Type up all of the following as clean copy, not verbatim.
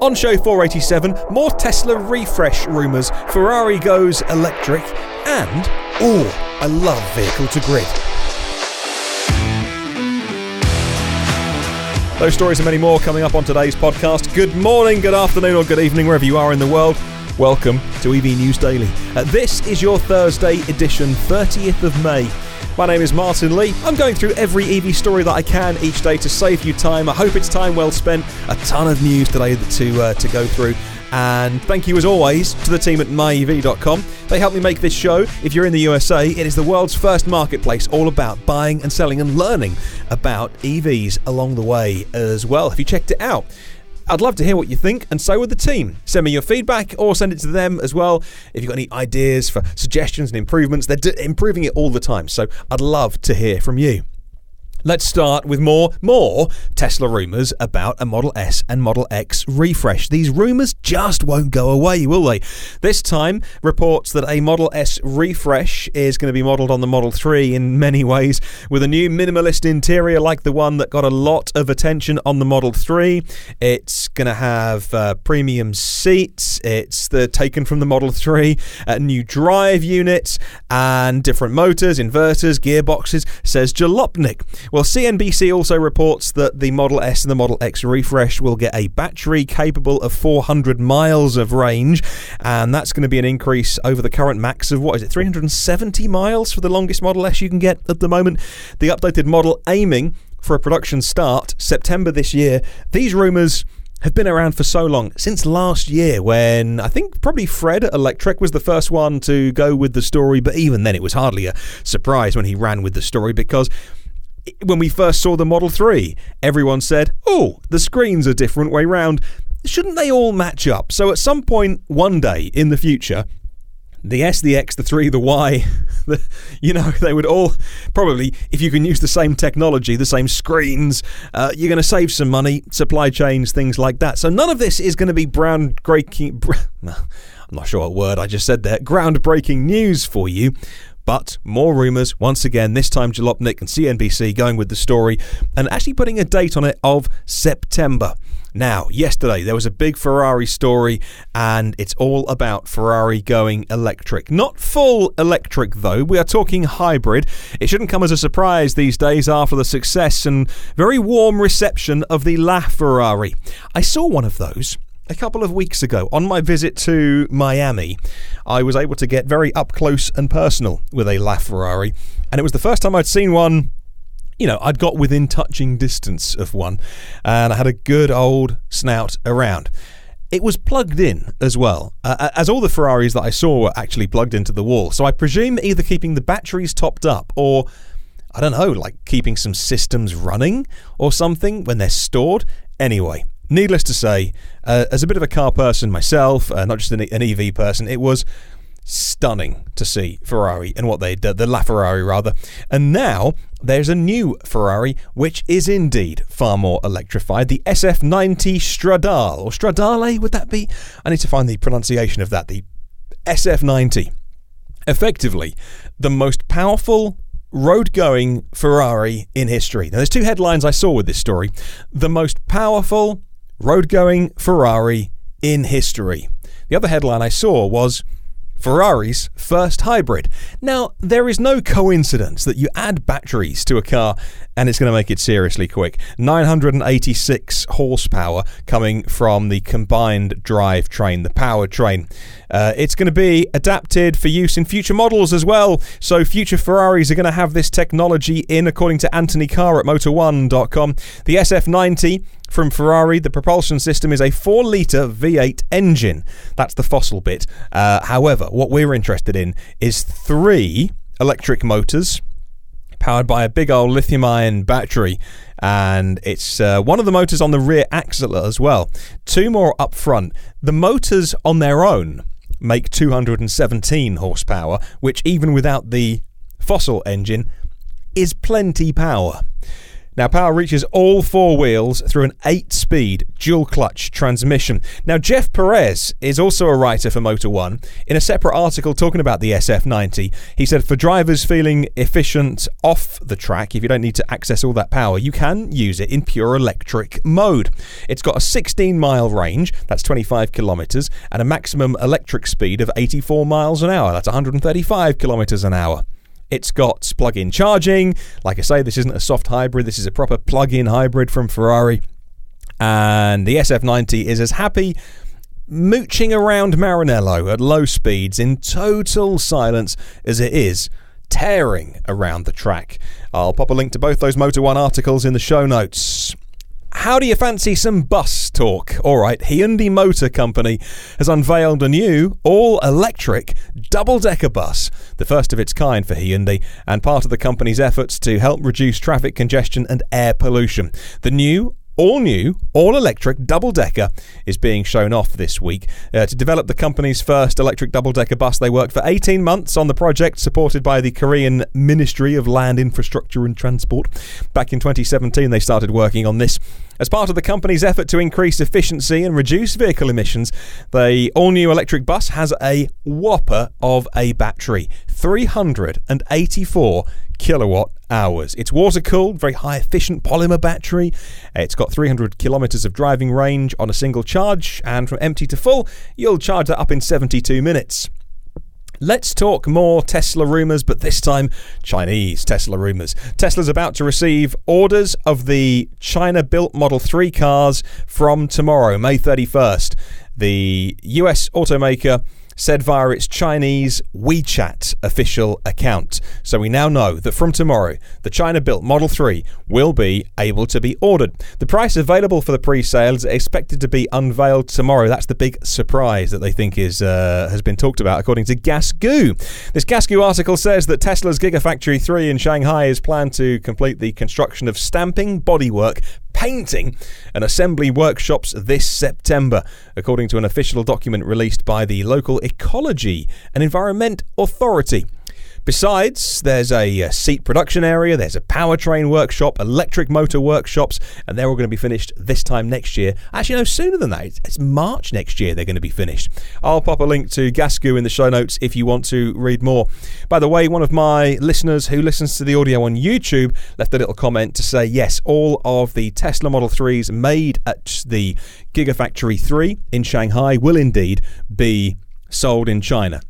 On show 487, more Tesla refresh rumours, Ferrari goes electric, and, I love vehicle to grid. Those stories and many more coming up on today's podcast. Good morning, good afternoon or good evening wherever you are in the world. Welcome to EV News Daily. This is your Thursday edition, 30th of May. My name is Martyn Lee. I'm going through every EV story that I can each day to save you time. I hope it's time well spent. A ton of news today to go through. And thank you as always to the team at myev.com. They help me make this show. If you're in the USA, it is the world's first marketplace all about buying and selling and learning about EVs along the way as well. Have you checked it out? I'd love to hear what you think, and so would the team. Send me your feedback or send it to them as well. If you've got any ideas for suggestions and improvements, they're improving it all the time, so I'd love to hear from you. Let's start with more Tesla rumours about a Model S and Model X refresh. These rumours just won't go away, will they? This time, reports that a Model S refresh is going to be modelled on the Model 3 in many ways, with a new minimalist interior like the one that got a lot of attention on the Model 3. It's going to have premium seats. It's taken from the Model 3, new drive units and different motors, inverters, gearboxes, says Jalopnik. Well, CNBC also reports that the Model S and the Model X refresh will get a battery capable of 400 miles of range, and that's going to be an increase over the current max of, 370 miles for the longest Model S you can get at the moment. The updated model aiming for a production start September this year. These rumours have been around for so long, since last year when I think probably Fred at Electric was the first one to go with the story, but even then it was hardly a surprise when he ran with the story, because when we first saw the Model 3, everyone said, the screens are different way round. Shouldn't they all match up? So at some point, one day in the future, the S, the X, the 3, the Y, they would all probably, if you can use the same technology, the same screens, you're going to save some money, supply chains, things like that. So none of this is going to be groundbreaking, I'm not sure what word I just said there, groundbreaking news for you. But more rumours, once again, this time Jalopnik and CNBC going with the story and actually putting a date on it of September. Now, yesterday there was a big Ferrari story, and it's all about Ferrari going electric. Not full electric though, we are talking hybrid. It shouldn't come as a surprise these days after the success and very warm reception of the LaFerrari. I saw one of those a couple of weeks ago on my visit to Miami. I was able to get very up close and personal with a LaFerrari, and it was the first time I'd seen one. I'd got within touching distance of one, and I had a good old snout around. It was plugged in as well, as all the Ferraris that I saw were actually plugged into the wall. So I presume either keeping the batteries topped up or, I don't know, like keeping some systems running or something when they're stored. Anyway, needless to say, as a bit of a car person myself, not just an EV person, it was stunning to see Ferrari and what they did, the LaFerrari rather. And now there's a new Ferrari which is indeed far more electrified, the SF90 Stradale, or Stradale would that be? I need to find the pronunciation of that. The SF90, effectively the most powerful road-going Ferrari in history. Now there's two headlines I saw with this story. The most powerful road-going Ferrari in history. The other headline I saw was Ferrari's first hybrid. Now, there is no coincidence that you add batteries to a car and it's going to make it seriously quick. 986 horsepower coming from the combined drivetrain, the powertrain. It's going to be adapted for use in future models as well. So future Ferraris are going to have this technology in, according to Anthony Carr at Motor1.com. The SF90 from Ferrari, the propulsion system is a 4-litre V8 engine. That's the fossil bit. However, what we're interested in is 3 electric motors powered by a big old lithium-ion battery, and it's one of the motors on the rear axle as well. 2 more up front. The motors on their own make 217 horsepower, which even without the fossil engine is plenty power. Now, power reaches all four wheels through an 8-speed dual-clutch transmission. Now, Jeff Perez is also a writer for Motor One. In a separate article talking about the SF90, he said, for drivers feeling efficient off the track, if you don't need to access all that power, you can use it in pure electric mode. It's got a 16-mile range, that's 25 kilometres, and a maximum electric speed of 84 miles an hour, that's 135 kilometres an hour. It's got plug-in charging. Like I say, this isn't a soft hybrid. This is a proper plug-in hybrid from Ferrari. And the SF90 is as happy mooching around Maranello at low speeds in total silence as it is tearing around the track. I'll pop a link to both those Motor One articles in the show notes. How do you fancy some bus talk? All right, Hyundai Motor Company has unveiled a new all-electric double-decker bus, the first of its kind for Hyundai, and part of the company's efforts to help reduce traffic congestion and air pollution. The all-new, all-electric double-decker is being shown off this week. To develop the company's first electric double-decker bus, they worked for 18 months on the project, supported by the Korean Ministry of Land Infrastructure and Transport. Back in 2017, they started working on this. As part of the company's effort to increase efficiency and reduce vehicle emissions, the all-new electric bus has a whopper of a battery, 384 kilowatt hours. It's water-cooled, very high-efficient polymer battery. It's got 300 kilometres of driving range on a single charge, and from empty to full, you'll charge that up in 72 minutes. Let's talk more Tesla rumours, but this time Chinese Tesla rumours. Tesla's about to receive orders of the China-built Model 3 cars from tomorrow, May 31st. The US automaker said via its Chinese WeChat official account. So we now know that from tomorrow, the China-built Model 3 will be able to be ordered. The price available for the pre-sale is expected to be unveiled tomorrow. That's the big surprise that they think has been talked about, according to Gasgoo. This Gasgoo article says that Tesla's Gigafactory 3 in Shanghai is planned to complete the construction of stamping, bodywork, painting and assembly workshops this September, according to an official document released by the local Ecology and Environment Authority. Besides, there's a seat production area, there's a powertrain workshop, electric motor workshops, and they're all going to be finished this time next year. Actually, no, sooner than that. It's March next year they're going to be finished. I'll pop a link to Gasgoo in the show notes if you want to read more. By the way, one of my listeners who listens to the audio on YouTube left a little comment to say, yes, all of the Tesla Model 3s made at the Gigafactory 3 in Shanghai will indeed be sold in China.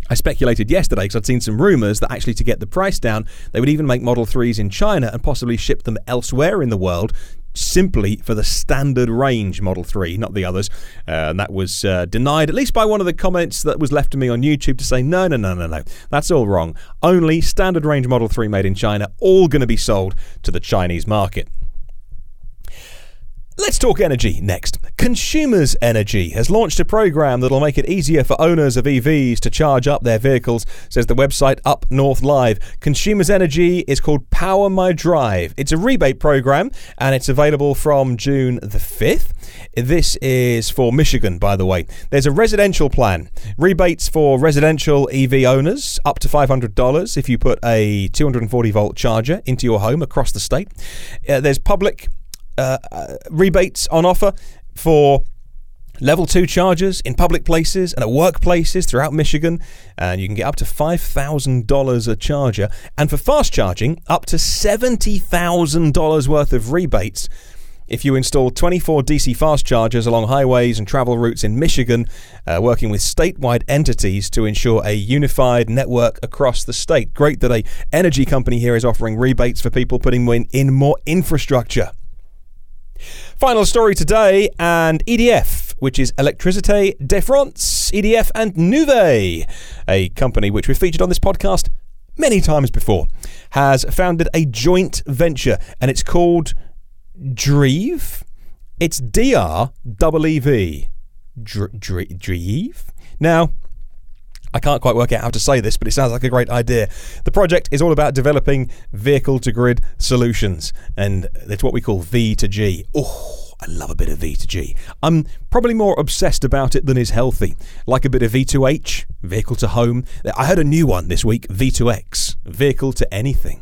I speculated yesterday because I'd seen some rumours that actually to get the price down, they would even make Model 3s in China and possibly ship them elsewhere in the world simply for the standard range Model 3, not the others. And that was denied, at least by one of the comments that was left to me on YouTube to say, no, that's all wrong. Only standard range Model 3 made in China, all going to be sold to the Chinese market. Let's talk energy next. Consumers Energy has launched a program that'll make it easier for owners of EVs to charge up their vehicles, says the website Up North Live. Consumers Energy is called Power My Drive. It's a rebate program and it's available from June the 5th. This is for Michigan, by the way. There's a residential plan. Rebates for residential EV owners up to $500 if you put a 240-volt charger into your home across the state. There's public rebates on offer for level 2 chargers in public places and at workplaces throughout Michigan, and you can get up to $5,000 a charger, and for fast charging up to $70,000 worth of rebates if you install 24 DC fast chargers along highways and travel routes in Michigan, working with statewide entities to ensure a unified network across the state. Great that a energy company here is offering rebates for people putting in more infrastructure. Final story today, and EDF, which is Électricité de France, EDF and Nuvei, a company which we've featured on this podcast many times before, has founded a joint venture, and it's called Dreev. It's D-R-E-E-V. Dreev? Now, I can't quite work out how to say this, but it sounds like a great idea. The project is all about developing vehicle-to-grid solutions, and it's what we call V2G. Oh, I love a bit of V2G. I'm probably more obsessed about it than is healthy. Like a bit of V2H, vehicle to home. I heard a new one this week, V2X, vehicle to anything.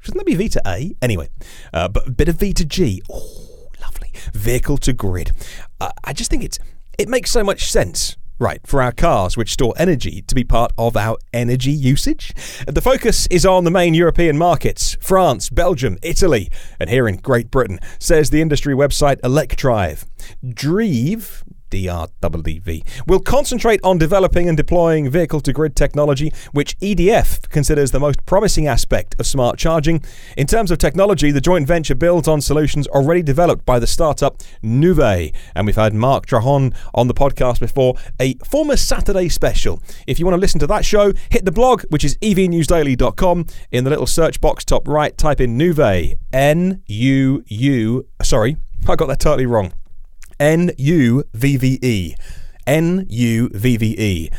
Shouldn't that be V2A? Anyway, but a bit of V2G. Oh, lovely. Vehicle to grid. I just think it makes so much sense. Right, for our cars, which store energy, to be part of our energy usage. The focus is on the main European markets, France, Belgium, Italy, and here in Great Britain, says the industry website Electrive. Drive, DRWV, will concentrate on developing and deploying vehicle-to-grid technology, which EDF considers the most promising aspect of smart charging. In terms of technology, the joint venture builds on solutions already developed by the startup Nuvei. And we've had Mark Trahan on the podcast before, a former Saturday special. If you want to listen to that show, hit the blog, which is evnewsdaily.com. In the little search box top right, type in Nuvei, N-U-U, sorry, I got that totally wrong. N-U-V-V-E. N-U-V-V-E.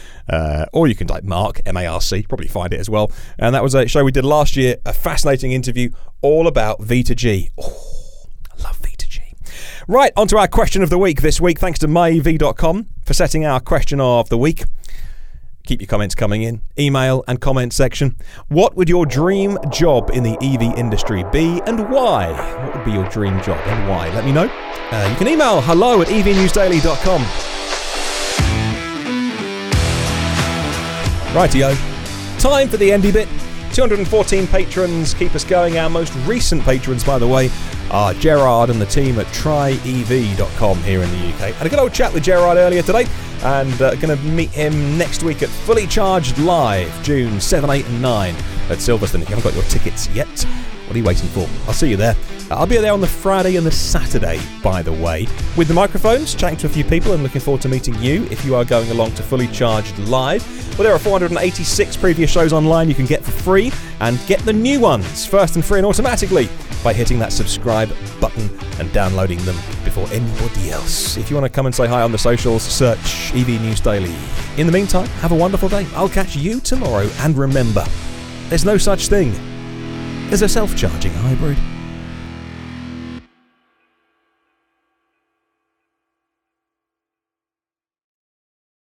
Or you can type Mark, M-A-R-C, probably find it as well. And that was a show we did last year, a fascinating interview all about V2G. Oh, I love V2G. Right, on to our question of the week this week. Thanks to myev.com for setting our question of the week. Keep your comments coming in. Email and comment section. What would your dream job in the EV industry be and why? What would be your dream job and why? Let me know. You can email hello@evnewsdaily.com. Rightio. Time for the endy bit. 214 patrons keep us going. Our most recent patrons, by the way, are Gerard and the team at tryev.com here in the UK. I had a good old chat with Gerard earlier today, and going to meet him next week at Fully Charged Live, June 7, 8 and 9 at Silverstone. If you haven't got your tickets yet, what are you waiting for? I'll see you there. I'll be there on the Friday and the Saturday, by the way, with the microphones, chatting to a few people, and looking forward to meeting you if you are going along to Fully Charged Live. Well, there are 486 previous shows online you can get for free, and get the new ones first and free and automatically by hitting that subscribe button and downloading them before anybody else. If you want to come and say hi on the socials, search EV News Daily. In the meantime, have a wonderful day. I'll catch you tomorrow, and remember, there's no such thing as a self-charging hybrid.